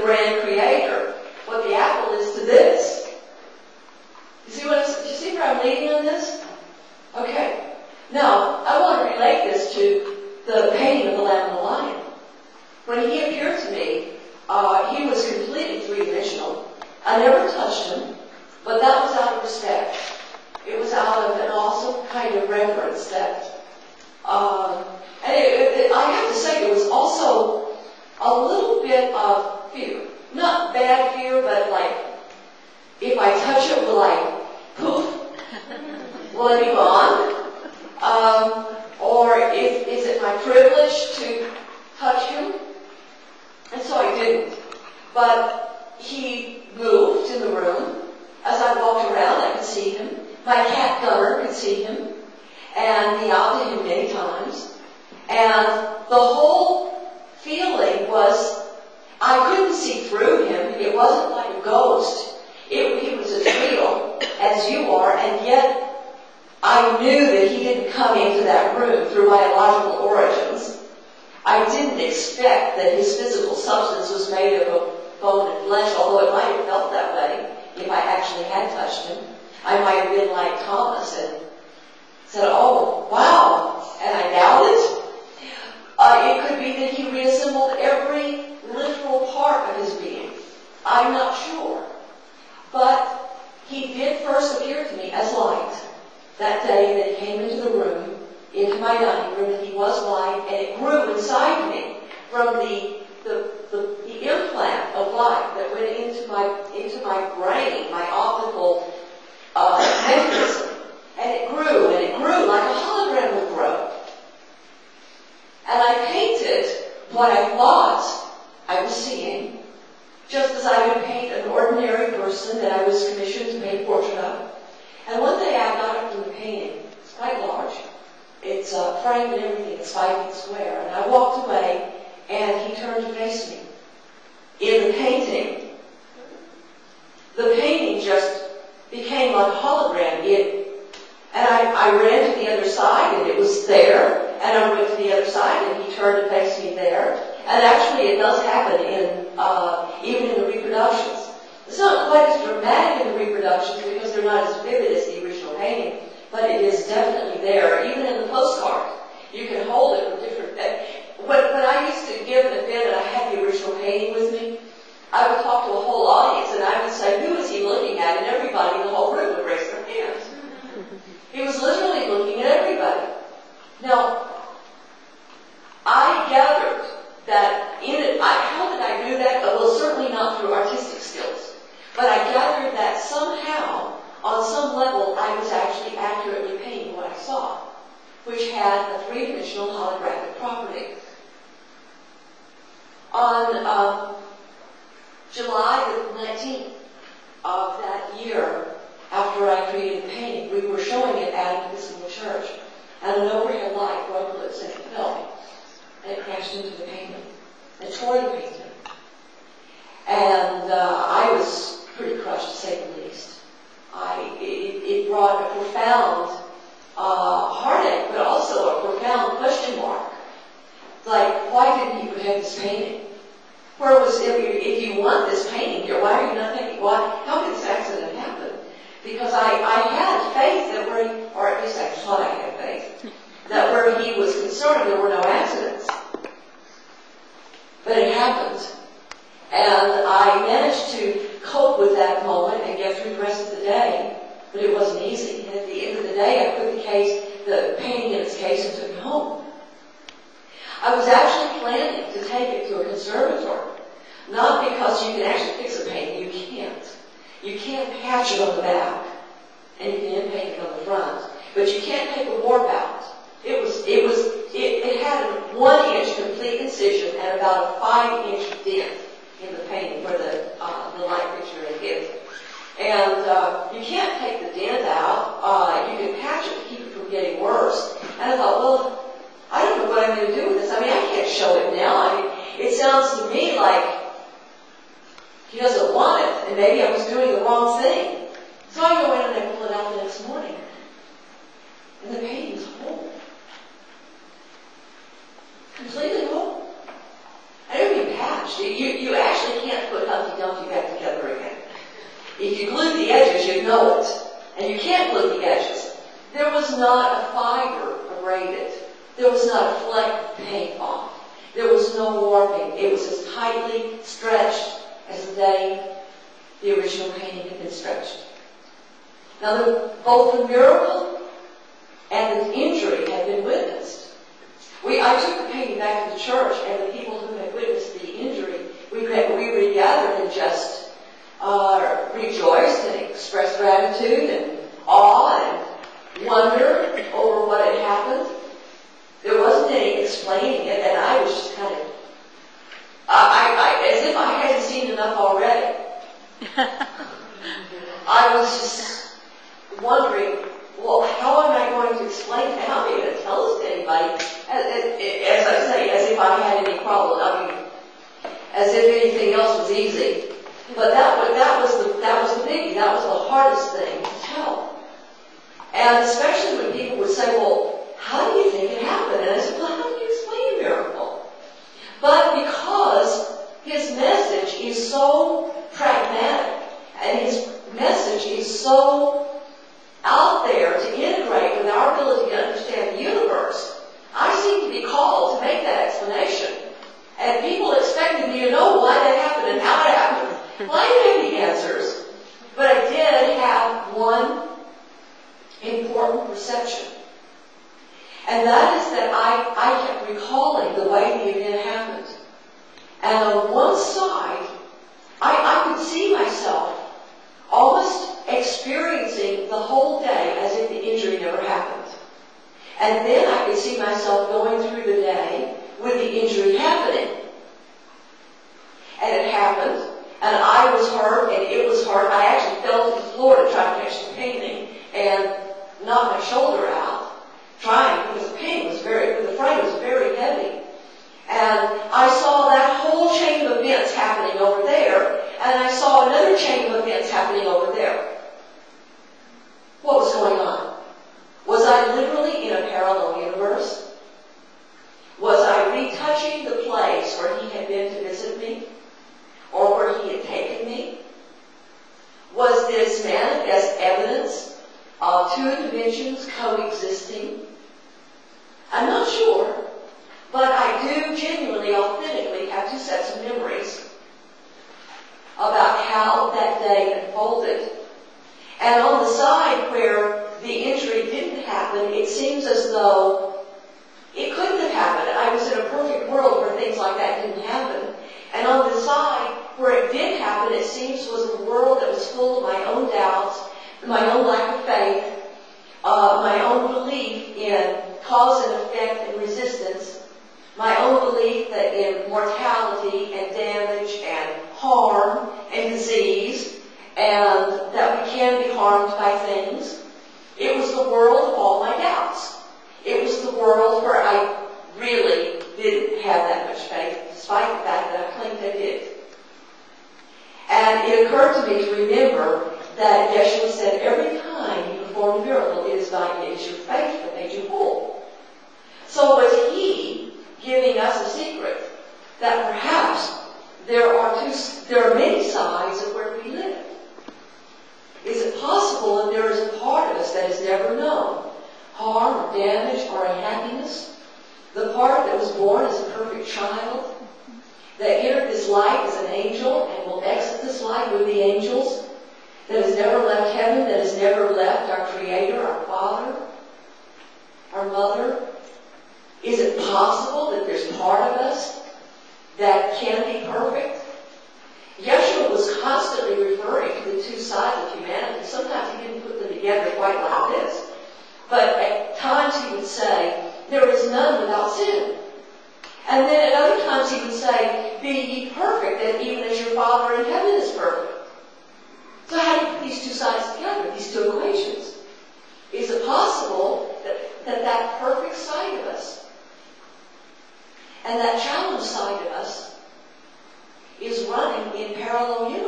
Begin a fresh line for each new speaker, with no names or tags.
grand creator what the apple is to this. You see do you see where I'm leading on this? Okay. Now, I want to relate this to the painting of the Lamb and the Lion. When he appeared to me, he was completely three-dimensional. I never touched him, but that was out of respect. It was out of an awesome kind of reverence that, and I have to say, it was also a little bit of fear. Not bad fear, but like, if I touch it, will I poof? Will it be gone? Or is it my privilege to touch him? And so I didn't. But he moved in the room. As I walked around, I could see him. My cat Gunner could see him. And meowed to him many times. And the whole feeling was, I couldn't see through him. It wasn't like a ghost. He was as real as you are, and yet I knew that he didn't come into that room through biological origins. I didn't expect that his physical substance was made of a bone and flesh, although it might have felt that way if I actually had touched him. I might have been like Thomas and said, oh, wow, and I doubt it. It could be that he reassembled every literal part of his being. I'm not sure. But he did first appear to me as light. That day that he came into the room, into my dining room, and he was light, and it grew inside me from the implant of light that went into my brain, my optical mechanism. And it grew like a hologram would grow. And I painted what I thought I was seeing, just as I would paint an ordinary person that I was commissioned to paint a portrait of. And one day I got up from the painting. It's quite large. It's framed and everything. It's 5 feet square. And I walked away, and he turned to face me. In the painting just became like a hologram. And I ran to the other side, and it was there. And I went to the other side, and he turned to face me there. And actually, it does happen even in the reproductions. It's not quite as dramatic in the reproductions because they're not as vivid as the original painting, but it is definitely there, even in the postcard. You can hold it with different... When I used to give an event and I had the original painting with me, I would talk to a whole audience, and I would say, who is he looking at? And everybody in the whole room would raise their hands. He was literally looking at everybody. Now, I gathered that in it, how did I do that? Well, certainly not through artistic skills. But I gathered that somehow, on some level, I was actually accurately painting what I saw, which had a three-dimensional holographic property. On July the 19th of that year, after I created the painting, we were showing it at an Episcopal church, and an overhead light broke loose and it fell. And it crashed into the painting. It tore the painting. And I was pretty crushed, to say the least. It brought a profound heartache, but also a profound question mark. Like, why didn't he protect this painting? Where was, if you want this painting here, why are you not thinking, how did this accident happen? Because I had faith that or at least I thought I had faith, that where he was concerned there were no accidents. But it happened. And I managed to cope with that moment and get through the rest of the day, but it wasn't easy. And at the end of the day, I put the painting in its case and took it home. I was actually planning to take it to a conservatory, not because you can actually fix a painting. You can't. You can't patch it on the back, and you can paint it on the front, but you can't take a warp out. It had a 1-inch complete incision and about a 5-inch dent in the painting where the light picture is. And you can't take the dent out. You can patch it to keep it from getting worse. And I thought, well, I don't know what I'm going to do with this. I mean, I can't show it now. It sounds to me like he doesn't want it, and maybe I was doing the wrong thing. So I go in and I pull it out the next morning. And the painting's whole. Completely whole. I don't mean patched. You actually can't put glued the edges, you'd know it. And you can't glue the edges. There was not a fiber abraded. There was not a fleck of paint off. There was no warping. It was as tightly stretched as the day the original painting had been stretched. Now, both the miracle and the injury had been witnessed. I took the painting back to the church, and the people who had witnessed the injury, we regathered and just rejoiced and expressed gratitude and awe and wonder over what had happened. There wasn't any explaining it, and I was just kind of, as if I hadn't seen enough already. I was just wondering, well, how am I going to explain it? How am I going to tell this to anybody? As I say, as if I had any problem. I mean, as if anything else was easy. But that was the biggie. That was the hardest thing to tell. And especially when people would say, well, how do you think it happened? And I said, well, how do you explain a miracle? But because his message is so pragmatic, and his message is so out there to integrate with our ability to understand the universe, I seem to be called to make that explanation. And people expected me to know why that happened and how it happened. Well, I didn't have the answers, but I did have one important perception. And that is that I kept recalling the way the event happened. And on one side, I could see myself almost experiencing the whole day as if the injury never happened. And then I could see myself going through the day with the injury happening. And it happened, and I was hurt, and it was hurt. I actually fell to the floor to try to catch the painting and knock my shoulder out, trying, because the frame was very heavy. And I saw that whole chain of events happening over there, and I saw another chain of events happening over there. What was going on? Was I literally in a parallel universe? Was I retouching the place where he had been to visit me? Or where he had taken me? Was this manifest evidence of two dimensions coexisting? I'm not sure, but I do genuinely, authentically have two sets of memories about how that day unfolded. And on the side where the injury didn't happen, it seems as though it couldn't have happened. I was in a perfect world where things like that didn't happen. And on the side where it did happen, it seems was a world that was full of my own doubts, my own lack of faith, my own belief in cause and effect and resistance, my own belief that in mortality and damage and harm and disease, and that we can be harmed by things. It was the world of all my doubts. It was the world where I really didn't have that much faith, despite the fact that I claimed I did. And it occurred to me to remember that Yeshua said every time you perform a miracle, it is your faith that made you whole. So was he giving us a secret that perhaps there are many sides of where we live? Is it possible that there is a part of us that is never known? Harm or damage or unhappiness? The part that was born as a perfect child, that entered this life as an angel and will exit this life with the angels, that has never left heaven, that has never left our Creator, our Father, our Mother? Is it possible that there's part of us that can be perfect? Yeshua was constantly referring to the two sides of humanity. Sometimes he didn't put them together quite like this. But at times he would say, there is none without sin. And then at other times he would say, be ye perfect, and even as your Father in heaven is perfect. So how do you put these two sides together, these two equations? Is it possible that perfect side of us and that challenge side of us is running in parallel universes?